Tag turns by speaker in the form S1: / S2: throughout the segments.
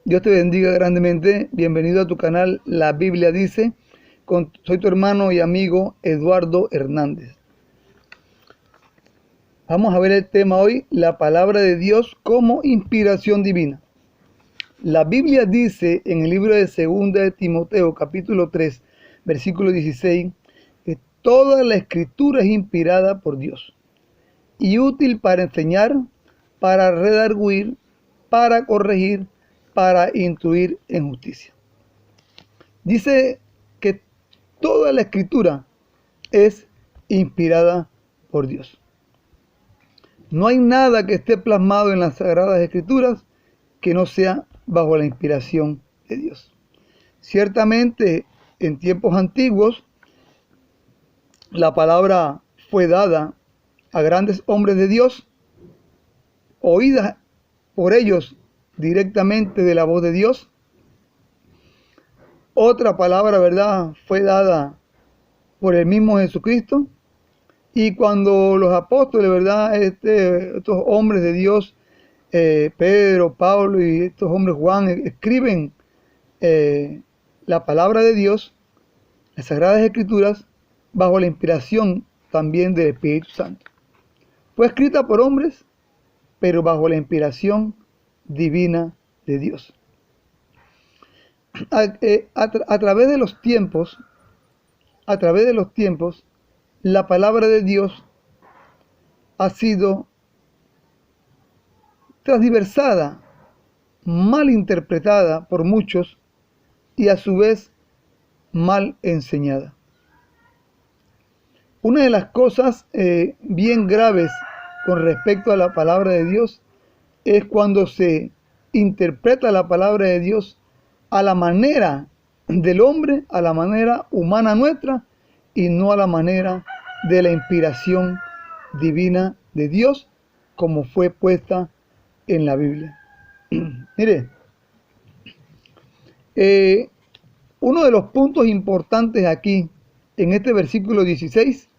S1: Dios te bendiga grandemente. Bienvenido a tu canal La Biblia Dice. Soy tu hermano y amigo Eduardo Hernández. Vamos a ver el tema hoy, la palabra de Dios como inspiración divina. La Biblia dice en el libro de 2 de Timoteo, capítulo 3, versículo 16, que toda la escritura es inspirada por Dios y útil para enseñar, para redarguir, para corregir, para instruir en justicia. Dice que toda la escritura es inspirada por Dios. No hay nada que esté plasmado en las Sagradas Escrituras que no sea bajo la inspiración de Dios. Ciertamente, en tiempos antiguos, la palabra fue dada a grandes hombres de Dios, oídas por ellos directamente de la voz de Dios. Otra palabra, ¿verdad?, fue dada por el mismo Jesucristo. Y cuando los apóstoles, ¿verdad?, estos hombres de Dios, Pedro, Pablo y estos hombres Juan, escriben la palabra de Dios, las Sagradas Escrituras, bajo la inspiración también del Espíritu Santo. Fue escrita por hombres, pero bajo la inspiración divina de Dios. A través de los tiempos, la palabra de Dios ha sido transversada, mal interpretada por muchos y a su vez mal enseñada. Una de las cosas bien graves con respecto a la palabra de Dios es cuando se interpreta la palabra de Dios a la manera del hombre, a la manera humana nuestra y no a la manera de la inspiración divina de Dios como fue puesta en la Biblia. Mire, uno de los puntos importantes aquí en este versículo 16,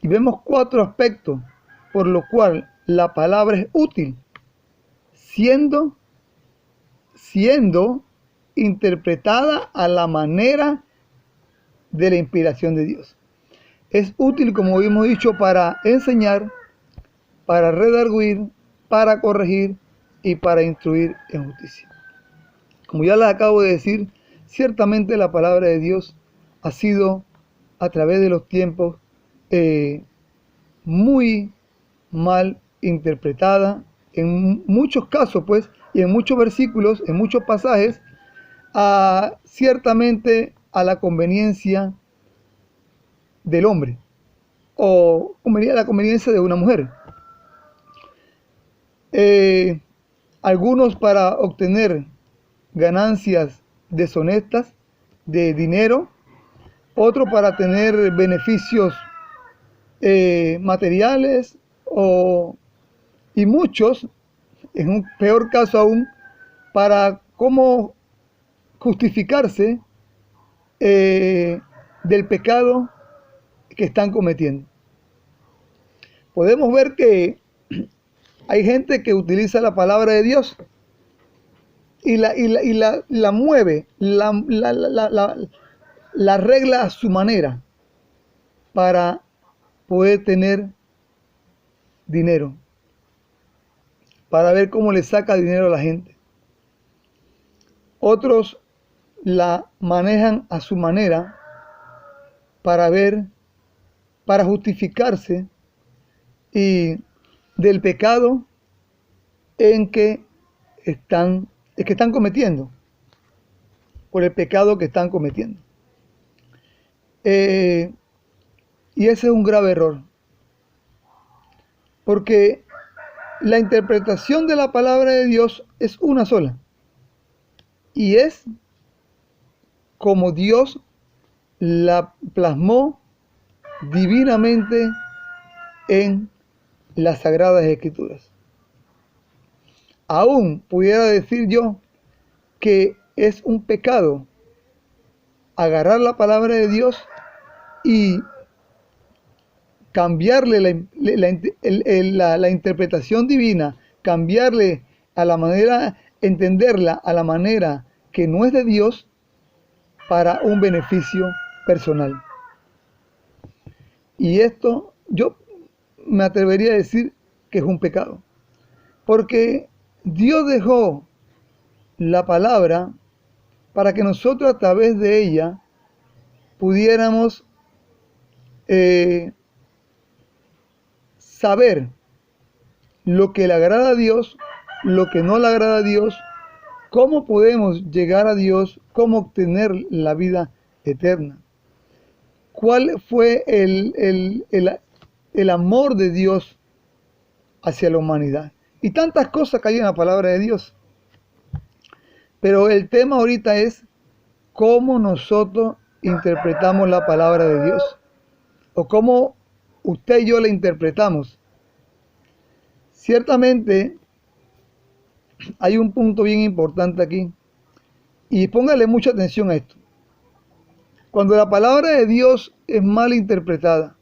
S1: y vemos 4 aspectos por lo cual la palabra es útil, siendo interpretada a la manera de la inspiración de Dios. Es útil, como hemos dicho, para enseñar, para redarguir, para corregir y para instruir en justicia. Como ya les acabo de decir, ciertamente la palabra de Dios ha sido a través de los tiempos muy mal interpretada en muchos casos, pues, y en muchos versículos, en muchos pasajes, ciertamente a la conveniencia del hombre o a la conveniencia de una mujer. Algunos para obtener ganancias deshonestas de dinero, otros para tener beneficios materiales y muchos, en un peor caso aún, para cómo justificarse del pecado que están cometiendo. Podemos ver que hay gente que utiliza la palabra de Dios y la mueve, la arregla a su manera para poder tener dinero, para ver cómo le saca dinero a la gente. Otros la manejan a su manera para justificarse y del pecado que están cometiendo, por el pecado que están cometiendo. Y ese es un grave error, porque la interpretación de la palabra de Dios es una sola, y es como Dios la plasmó divinamente en las Sagradas Escrituras. Aún pudiera decir yo que es un pecado agarrar la palabra de Dios y cambiarle la interpretación divina, cambiarle a la manera entenderla a la manera que no es de Dios para un beneficio personal. Y esto yo me atrevería a decir que es un pecado, porque Dios dejó la palabra para que nosotros a través de ella pudiéramos saber lo que le agrada a Dios, lo que no le agrada a Dios, cómo podemos llegar a Dios, cómo obtener la vida eterna. ¿Cuál fue el amor de Dios hacia la humanidad? Y tantas cosas que hay en la palabra de Dios. Pero el tema ahorita es cómo nosotros interpretamos la palabra de Dios. O cómo usted y yo la interpretamos. Ciertamente hay un punto bien importante aquí. Y póngale mucha atención a esto. Cuando la palabra de Dios es mal interpretada,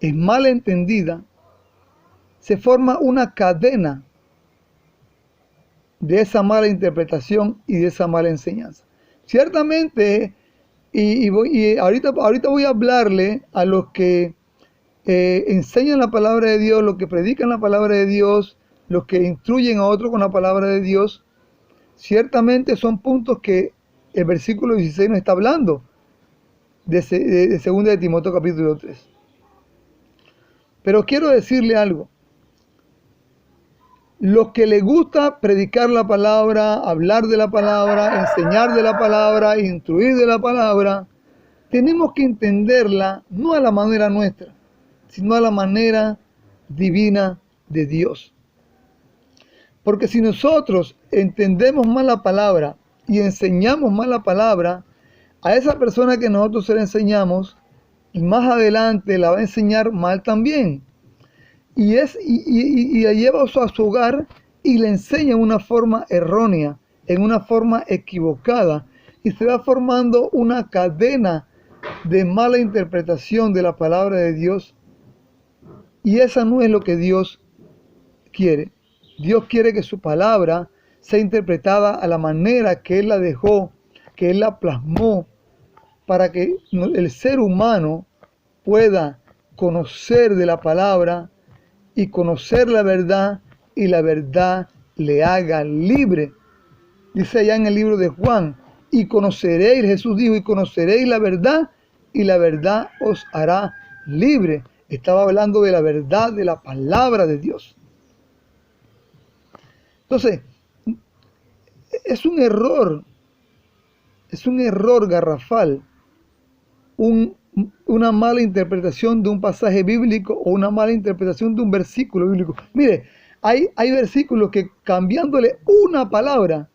S1: es mal entendida, se forma una cadena de esa mala interpretación y de esa mala enseñanza. Ciertamente, ahorita voy a hablarle a los que enseñan la palabra de Dios, los que predican la palabra de Dios, los que instruyen a otros con la palabra de Dios. Ciertamente son puntos que el versículo 16 nos está hablando de 2 de Timoteo capítulo 3. Pero quiero decirle algo. Los que les gusta predicar la palabra, hablar de la palabra, enseñar de la palabra, instruir de la palabra, tenemos que entenderla no a la manera nuestra, sino a la manera divina de Dios. Porque si nosotros entendemos mal la palabra y enseñamos mal la palabra, a esa persona que nosotros se la enseñamos, y más adelante la va a enseñar mal también. Y la lleva a su hogar y le enseña en una forma errónea, en una forma equivocada. Y se va formando una cadena de mala interpretación de la palabra de Dios. Y esa no es lo que Dios quiere. Dios quiere que su palabra sea interpretada a la manera que Él la dejó, que Él la plasmó, para que el ser humano pueda conocer de la palabra y conocer la verdad, y la verdad le haga libre. Dice allá en el libro de Juan, y conoceréis, Jesús dijo, y conoceréis la verdad, y la verdad os hará libre. Estaba hablando de la verdad de la palabra de Dios. Entonces, es un error garrafal, una mala interpretación de un pasaje bíblico o una mala interpretación de un versículo bíblico. Mire, hay versículos que cambiándole una palabra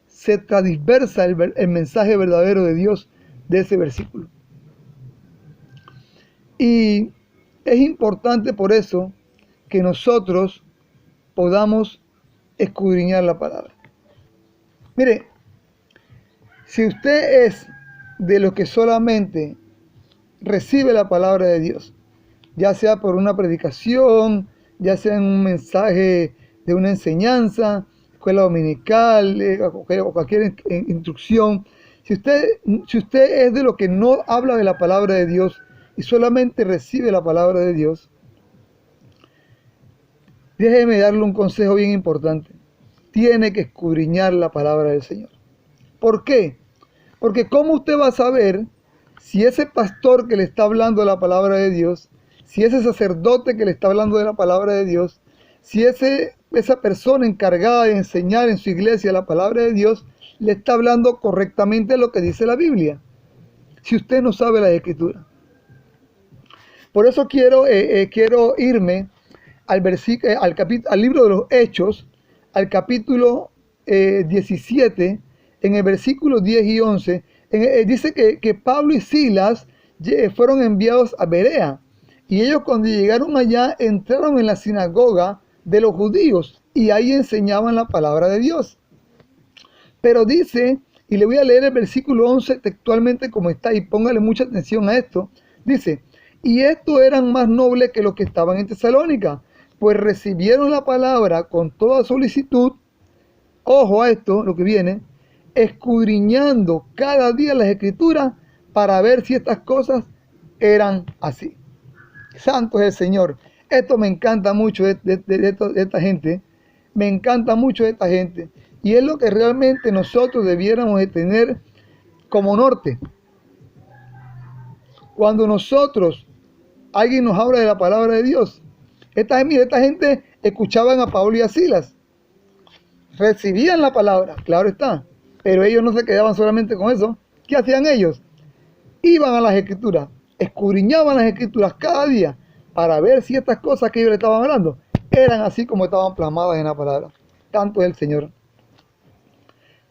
S1: se transversa el mensaje verdadero de Dios de ese versículo. Y es importante por eso que nosotros podamos escudriñar la palabra. Mire, si usted es de los que solamente recibe la palabra de Dios, ya sea por una predicación, ya sea en un mensaje de una enseñanza, escuela dominical, o cualquier instrucción, si usted es de los que no habla de la palabra de Dios y solamente recibe la palabra de Dios, déjeme darle un consejo bien importante. Tiene que escudriñar la palabra del Señor. ¿Por qué? Porque ¿cómo usted va a saber si ese pastor que le está hablando de la palabra de Dios, si ese sacerdote que le está hablando de la palabra de Dios, si esa persona encargada de enseñar en su iglesia la palabra de Dios, le está hablando correctamente lo que dice la Biblia? Si usted no sabe la Escritura. Por eso quiero irme al libro de los Hechos, al capítulo 17, en el versículo 10 y 11, dice que Pablo y Silas fueron enviados a Berea. Y ellos cuando llegaron allá entraron en la sinagoga de los judíos y ahí enseñaban la palabra de Dios. Pero dice, y le voy a leer el versículo 11 textualmente como está, y póngale mucha atención a esto. Dice, y estos eran más nobles que los que estaban en Tesalónica, pues recibieron la palabra con toda solicitud, ojo a esto, lo que viene, escudriñando cada día las Escrituras para ver si estas cosas eran así. Santo es el Señor. Esto me encanta mucho de esta gente. Me encanta mucho de esta gente. Y es lo que realmente nosotros debiéramos de tener como norte. Cuando nosotros, alguien nos habla de la palabra de Dios. Esta gente escuchaban a Pablo y a Silas. Recibían la palabra, claro está. Pero ellos no se quedaban solamente con eso. ¿Qué hacían ellos? Iban a las Escrituras, escudriñaban las Escrituras cada día para ver si estas cosas que ellos le estaban hablando eran así como estaban plasmadas en la palabra. Tanto es el Señor.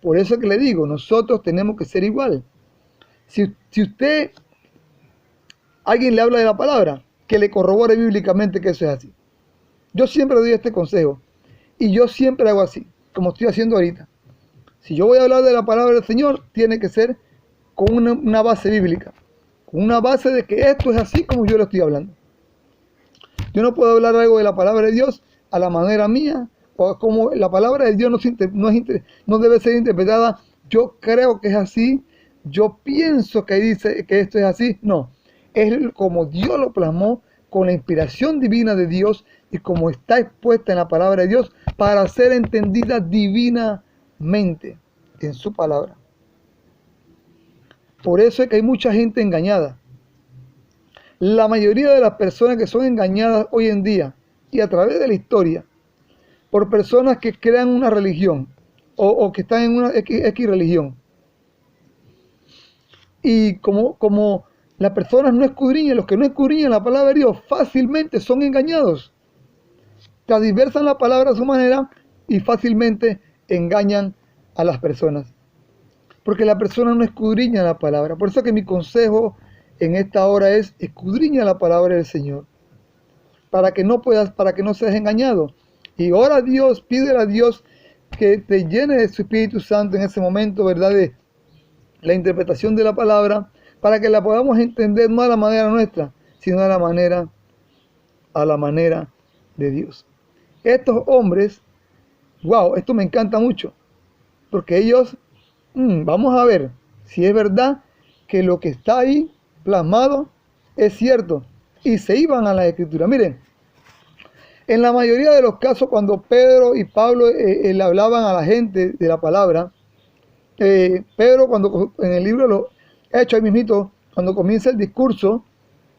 S1: Por eso es que le digo, nosotros tenemos que ser igual. Si usted, alguien le habla de la palabra, que le corrobore bíblicamente que eso es así. Yo siempre doy este consejo y yo siempre hago así, como estoy haciendo ahorita. Si yo voy a hablar de la palabra del Señor, tiene que ser con una base bíblica, con una base de que esto es así como yo lo estoy hablando. Yo no puedo hablar algo de la palabra de Dios a la manera mía, o como la palabra de Dios no debe ser interpretada, yo creo que es así, yo pienso que dice que esto es así. No, es como Dios lo plasmó con la inspiración divina de Dios y como está expuesta en la palabra de Dios para ser entendida divinamente en su palabra. Por eso es que hay mucha gente engañada. La mayoría de las personas que son engañadas hoy en día y a través de la historia por personas que crean una religión o que están en una X religión. Y como las personas no escudriñan, los que no escudriñan la palabra de Dios fácilmente son engañados. Transversan la palabra a su manera y fácilmente engañan a las personas. Porque la persona no escudriña la palabra. Por eso que mi consejo en esta hora es escudriña la palabra del Señor. Para que no seas engañado. Y ora a Dios, pídele a Dios que te llene de su Espíritu Santo en ese momento, ¿verdad? De la interpretación de la palabra, para que la podamos entender no a la manera nuestra, sino a la manera de Dios. Estos hombres, wow, esto me encanta mucho, porque ellos, vamos a ver si es verdad que lo que está ahí plasmado es cierto, y se iban a la Escritura. Miren, en la mayoría de los casos, cuando Pedro y Pablo le hablaban a la gente de la palabra, Pedro, cuando en el libro de los Hechos, ahí mismito, cuando comienza el discurso,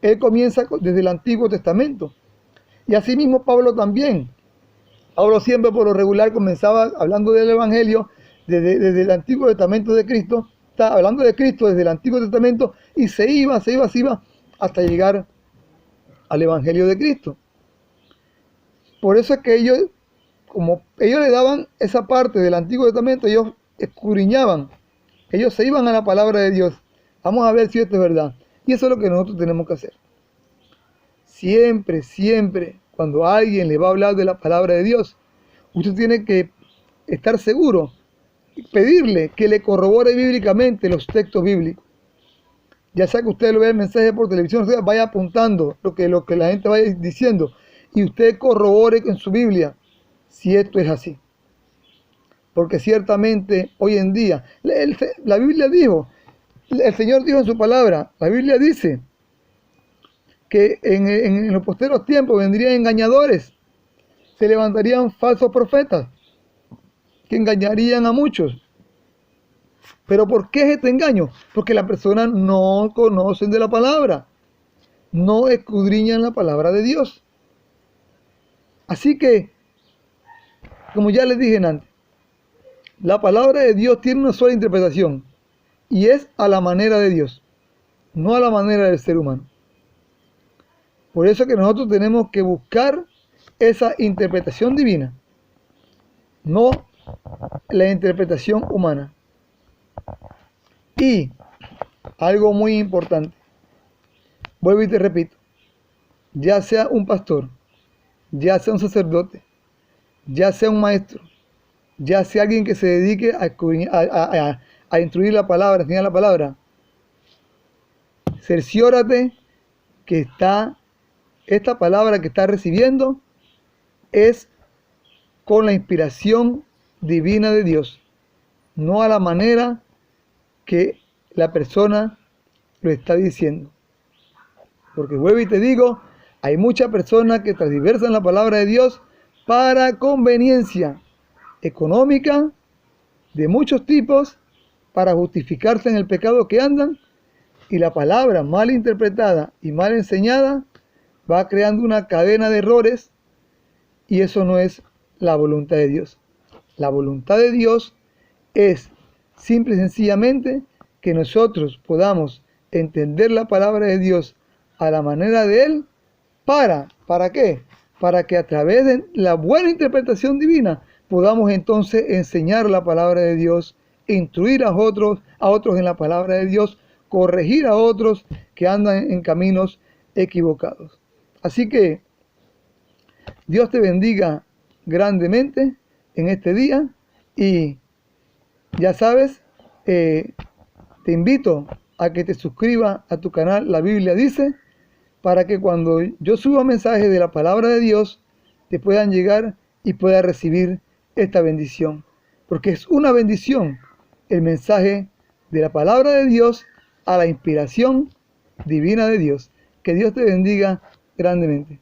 S1: él comienza desde el Antiguo Testamento. Y así mismo Pablo también. Pablo siempre por lo regular comenzaba hablando del Evangelio desde el Antiguo Testamento de Cristo, está hablando de Cristo desde el Antiguo Testamento y se iba hasta llegar al Evangelio de Cristo. Por eso es que ellos, como ellos le daban esa parte del Antiguo Testamento, ellos escudriñaban, ellos se iban a la palabra de Dios. Vamos a ver si esto es verdad. Y eso es lo que nosotros tenemos que hacer. Siempre, cuando alguien le va a hablar de la palabra de Dios, usted tiene que estar seguro, pedirle que le corrobore bíblicamente los textos bíblicos. Ya sea que usted lo vea el mensaje por televisión, usted vaya apuntando lo que la gente vaya diciendo y usted corrobore en su Biblia si esto es así. Porque ciertamente hoy en día, la Biblia dijo, el Señor dijo en su palabra, la Biblia dice que en los posteros tiempos vendrían engañadores, se levantarían falsos profetas que engañarían a muchos. ¿Pero por qué es este engaño? Porque las personas no conocen de la palabra, no escudriñan la palabra de Dios. Así que, como ya les dije antes, la palabra de Dios tiene una sola interpretación y es a la manera de Dios, no a la manera del ser humano. Por eso que nosotros tenemos que buscar esa interpretación divina, no la interpretación humana. Y algo muy importante, vuelvo y te repito, ya sea un pastor, ya sea un sacerdote, ya sea un maestro, ya sea alguien que se dedique a instruir la palabra, a enseñar la palabra, cerciórate que esta palabra que está recibiendo es con la inspiración divina de Dios, no a la manera que la persona lo está diciendo. Porque vuelvo y te digo, hay muchas personas que transversan la palabra de Dios para conveniencia económica de muchos tipos, para justificarse en el pecado que andan, y la palabra mal interpretada y mal enseñada va creando una cadena de errores, y eso no es la voluntad de Dios. La voluntad de Dios es simple y sencillamente que nosotros podamos entender la palabra de Dios a la manera de Él. ¿Para qué? Para que a través de la buena interpretación divina podamos entonces enseñar la palabra de Dios, instruir a otros en la palabra de Dios, corregir a otros que andan en caminos equivocados. Así que Dios te bendiga grandemente en este día, y ya sabes, te invito a que te suscribas a tu canal La Biblia Dice, para que cuando yo suba mensajes de la palabra de Dios te puedan llegar y puedas recibir esta bendición. Porque es una bendición el mensaje de la palabra de Dios a la inspiración divina de Dios. Que Dios te bendiga grandemente.